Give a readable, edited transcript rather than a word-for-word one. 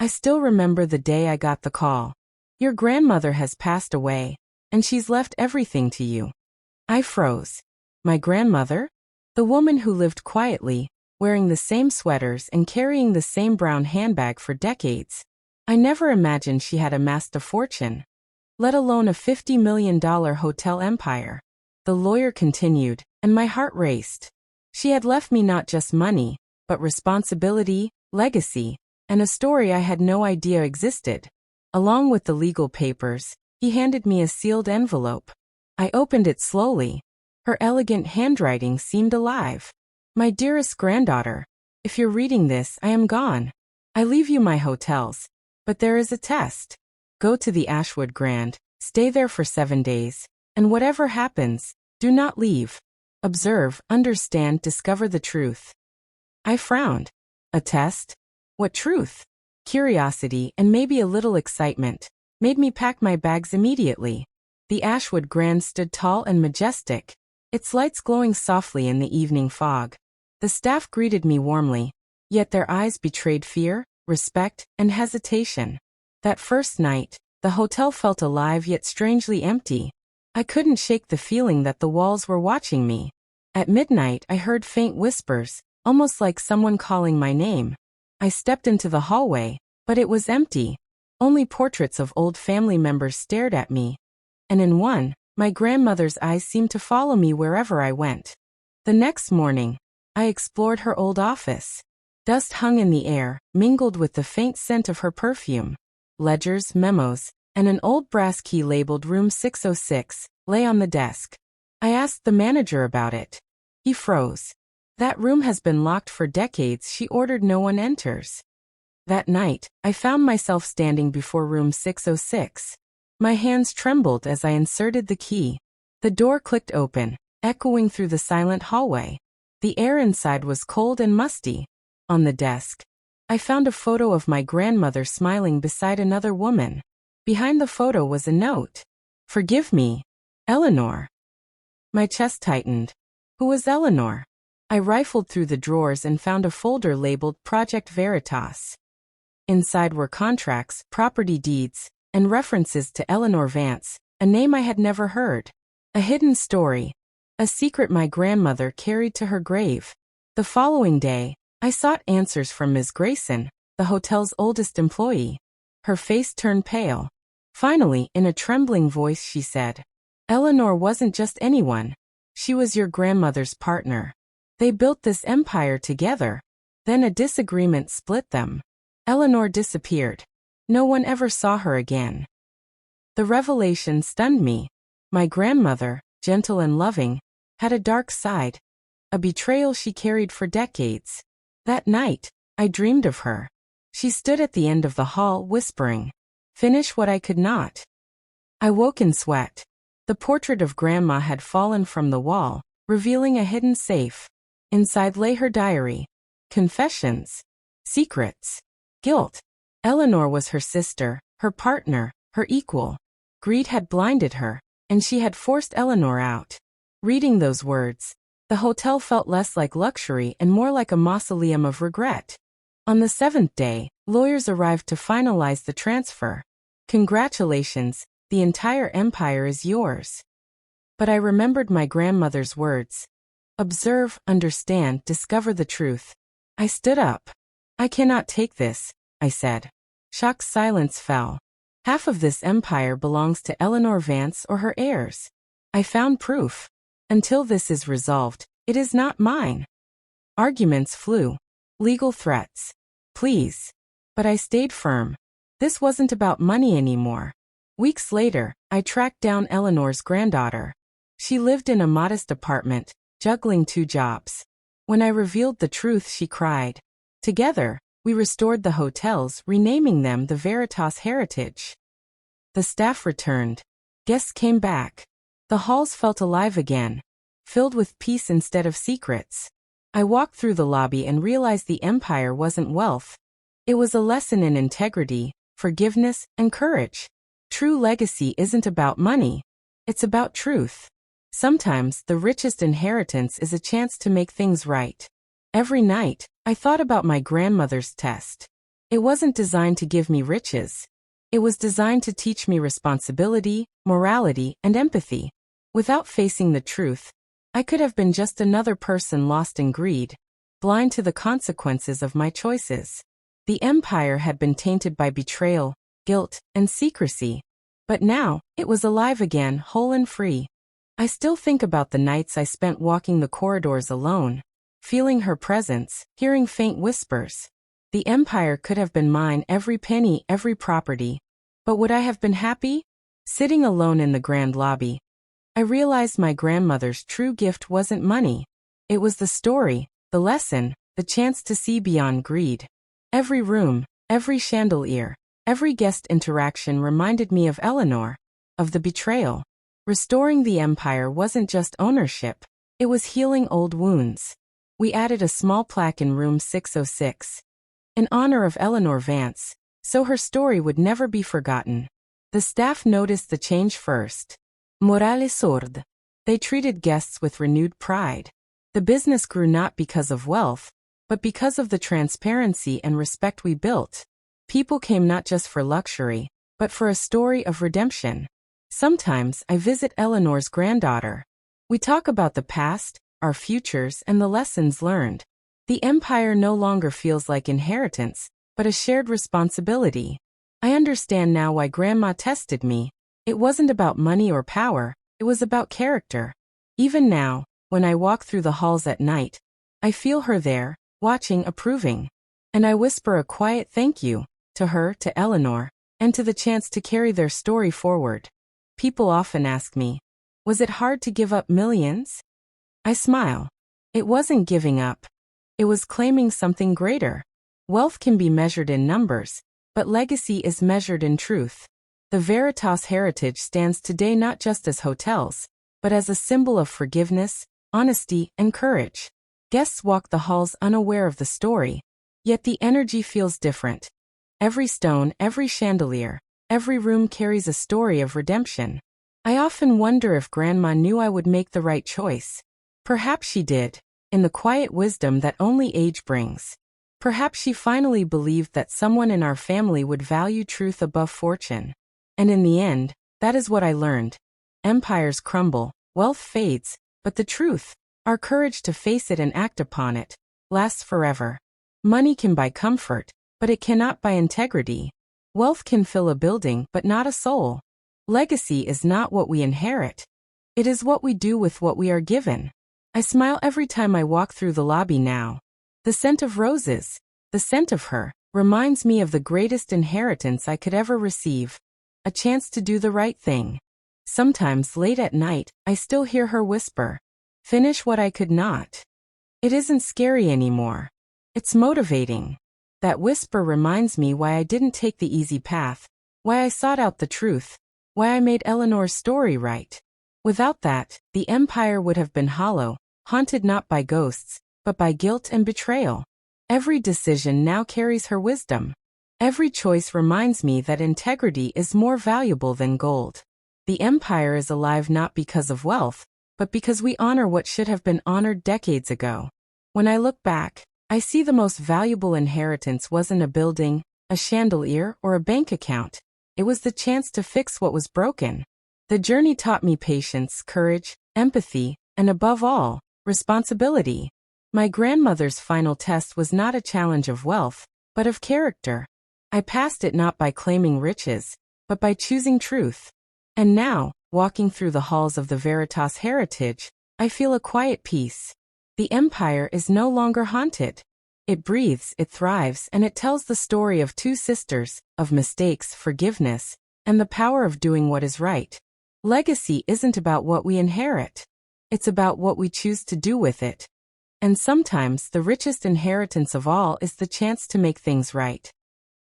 I still remember the day I got the call. Your grandmother has passed away, and she's left everything to you. I froze. My grandmother? The woman who lived quietly, wearing the same sweaters and carrying the same brown handbag for decades. I never imagined she had amassed a fortune, let alone a $50 million hotel empire. The lawyer continued, and my heart raced. She had left me not just money, but responsibility, legacy, and a story I had no idea existed. Along with the legal papers, he handed me a sealed envelope. I opened it slowly. Her elegant handwriting seemed alive. My dearest granddaughter, if you're reading this, I am gone. I leave you my hotels, but there is a test. Go to the Ashwood Grand, stay there for 7 days, and whatever happens, do not leave. Observe, understand, discover the truth. I frowned. A test? What truth? Curiosity and maybe a little excitement made me pack my bags immediately. The Ashwood Grand stood tall and majestic, its lights glowing softly in the evening fog. The staff greeted me warmly, yet their eyes betrayed fear, respect, and hesitation. That first night, the hotel felt alive yet strangely empty. I couldn't shake the feeling that the walls were watching me. At midnight, I heard faint whispers, almost like someone calling my name. I stepped into the hallway, but it was empty. Only portraits of old family members stared at me. And in one, my grandmother's eyes seemed to follow me wherever I went. The next morning, I explored her old office. Dust hung in the air, mingled with the faint scent of her perfume. Ledgers, memos, and an old brass key labeled Room 606 lay on the desk. I asked the manager about it. He froze. That room has been locked for decades. She ordered no one enters. That night, I found myself standing before Room 606. My hands trembled as I inserted the key. The door clicked open, echoing through the silent hallway. The air inside was cold and musty. On the desk, I found a photo of my grandmother smiling beside another woman. Behind the photo was a note. Forgive me, Eleanor. My chest tightened. Who was Eleanor? I rifled through the drawers and found a folder labeled Project Veritas. Inside were contracts, property deeds, and references to Eleanor Vance, a name I had never heard. A hidden story. A secret my grandmother carried to her grave. The following day, I sought answers from Ms. Grayson, the hotel's oldest employee. Her face turned pale. Finally, in a trembling voice, she said, Eleanor wasn't just anyone. She was your grandmother's partner. They built this empire together. Then a disagreement split them. Eleanor disappeared. No one ever saw her again. The revelation stunned me. My grandmother, gentle and loving, had a dark side. A betrayal she carried for decades. That night, I dreamed of her. She stood at the end of the hall, whispering, "Finish what I could not." I woke in sweat. The portrait of Grandma had fallen from the wall, revealing a hidden safe. Inside lay her diary. Confessions. Secrets. Guilt. Eleanor was her sister, her partner, her equal. Greed had blinded her, and she had forced Eleanor out. Reading those words, the hotel felt less like luxury and more like a mausoleum of regret. On the 7th day, lawyers arrived to finalize the transfer. Congratulations, the entire empire is yours. But I remembered my grandmother's words. Observe, understand, discover the truth. I stood up. I cannot take this, I said. Shocked silence fell. Half of this empire belongs to Eleanor Vance or her heirs. I found proof. Until this is resolved, it is not mine. Arguments flew. Legal threats. Please. But I stayed firm. This wasn't about money anymore. Weeks later, I tracked down Eleanor's granddaughter. She lived in a modest apartment, juggling 2 jobs. When I revealed the truth, she cried. Together, we restored the hotels, renaming them the Veritas Heritage. The staff returned. Guests came back. The halls felt alive again, filled with peace instead of secrets. I walked through the lobby and realized the empire wasn't wealth. It was a lesson in integrity, forgiveness, and courage. True legacy isn't about money. It's about truth. Sometimes the richest inheritance is a chance to make things right. Every night, I thought about my grandmother's test. It wasn't designed to give me riches. It was designed to teach me responsibility, morality, and empathy. Without facing the truth, I could have been just another person lost in greed, blind to the consequences of my choices. The empire had been tainted by betrayal, guilt, and secrecy. But now, it was alive again, whole and free. I still think about the nights I spent walking the corridors alone, feeling her presence, hearing faint whispers. The empire could have been mine, every penny, every property. But would I have been happy? Sitting alone in the grand lobby, I realized my grandmother's true gift wasn't money. It was the story, the lesson, the chance to see beyond greed. Every room, every chandelier, every guest interaction reminded me of Eleanor, of the betrayal. Restoring the empire wasn't just ownership, it was healing old wounds. We added a small plaque in room 606, in honor of Eleanor Vance, so her story would never be forgotten. The staff noticed the change first. Morale soared. They treated guests with renewed pride. The business grew not because of wealth, but because of the transparency and respect we built. People came not just for luxury, but for a story of redemption. Sometimes I visit Eleanor's granddaughter. We talk about the past, our futures, and the lessons learned. The empire no longer feels like inheritance, but a shared responsibility. I understand now why Grandma tested me. It wasn't about money or power, it was about character. Even now, when I walk through the halls at night, I feel her there, watching, approving. And I whisper a quiet thank you, to her, to Eleanor, and to the chance to carry their story forward. People often ask me, was it hard to give up millions? I smile. It wasn't giving up. It was claiming something greater. Wealth can be measured in numbers, but legacy is measured in truth. The Veritas heritage stands today not just as hotels, but as a symbol of forgiveness, honesty, and courage. Guests walk the halls unaware of the story, yet the energy feels different. Every stone, every chandelier, every room carries a story of redemption. I often wonder if Grandma knew I would make the right choice. Perhaps she did, in the quiet wisdom that only age brings. Perhaps she finally believed that someone in our family would value truth above fortune. And in the end, that is what I learned. Empires crumble, wealth fades, but the truth, our courage to face it and act upon it, lasts forever. Money can buy comfort, but it cannot buy integrity. Wealth can fill a building, but not a soul. Legacy is not what we inherit. It is what we do with what we are given. I smile every time I walk through the lobby now. The scent of roses, the scent of her, reminds me of the greatest inheritance I could ever receive. A chance to do the right thing. Sometimes late at night, I still hear her whisper, "Finish what I could not." It isn't scary anymore. It's motivating. That whisper reminds me why I didn't take the easy path, why I sought out the truth, why I made Eleanor's story right. Without that, the empire would have been hollow, haunted not by ghosts, but by guilt and betrayal. Every decision now carries her wisdom. Every choice reminds me that integrity is more valuable than gold. The empire is alive not because of wealth, but because we honor what should have been honored decades ago. When I look back, I see the most valuable inheritance wasn't a building, a chandelier, or a bank account. It was the chance to fix what was broken. The journey taught me patience, courage, empathy, and above all, responsibility. My grandmother's final test was not a challenge of wealth, but of character. I passed it not by claiming riches, but by choosing truth. And now, walking through the halls of the Veritas heritage, I feel a quiet peace. The empire is no longer haunted. It breathes, it thrives, and it tells the story of two sisters, of mistakes, forgiveness, and the power of doing what is right. Legacy isn't about what we inherit. It's about what we choose to do with it. And sometimes the richest inheritance of all is the chance to make things right.